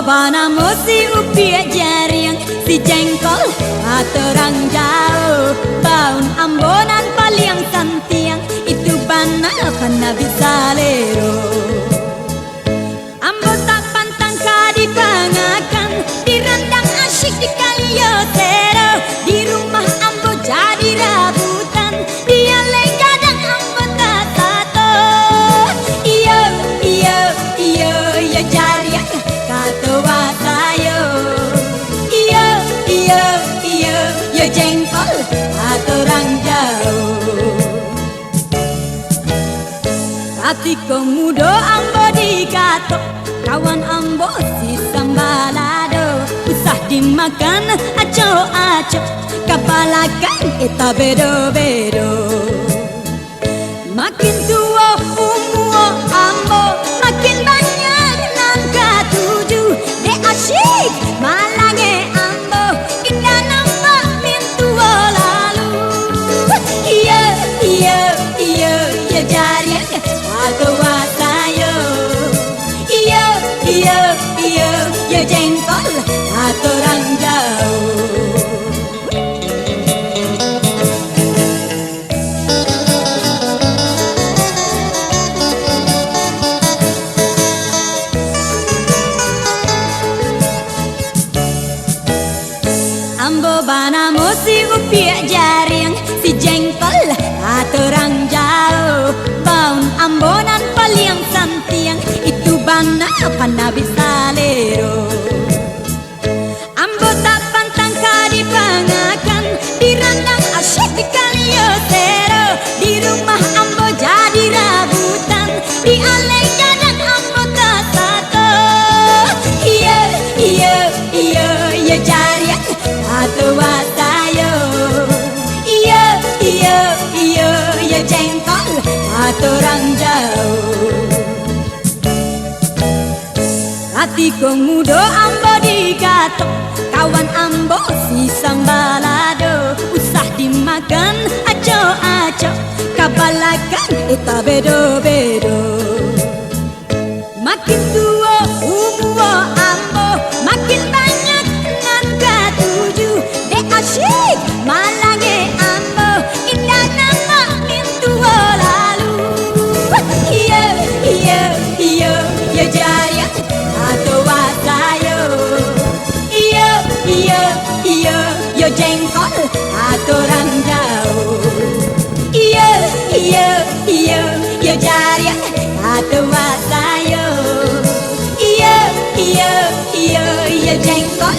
bana musi upi jariang si jengkol aterang jauh baun ambonan paliang santiang itu bana bisa lero ambo tak pantang kadi pangakan direndang asyik di kalio tero di rumah ambo jadi rabutan dia legadang ambo tak tato iyo iyo iyo iyo jariang kato wasayo iyo iyo iyo iyo jengkol aterang jauh Atiko mudo ambo dikato kawan ambo si sambalado usah dimakan aco-aco kapalakan kita bedo-bedo makin tua umur ambo makin banyak nangka tuju de asyik malange ambo indah nampak min tua lalu iya iya iya iya jariang atau wasayo iyo iyo iyo yo jengkol atau orang jauh ambo bana musi upi jariang si jengkol atau orang jauh baun ambonan paliang santiang itu bana bisa lero ambo tak pantang kadi pangakan direndang asyik di kalio tero di rumah ambo jadi rabutan di alai gadang ambo tak tato iyo iyo iyo iyo jariang atau wasayo iyo iyo iyo iyo jengkol atau orang jauh Atiko mudo ambo dikato kawan ambo si sambalado usah dimakan aco-aco kabalakan kita bedo-bedo makin tua umur ambo makin banyak nangka tuju de asyik malange ambo indah nama min tua lalu iya iya iya iya jariang atau wasayo iyo iyo iyo yo jengkol atau orang jauh iyo iyo iyo yo jariang atau wasayo iyo iyo iyo yo jengkol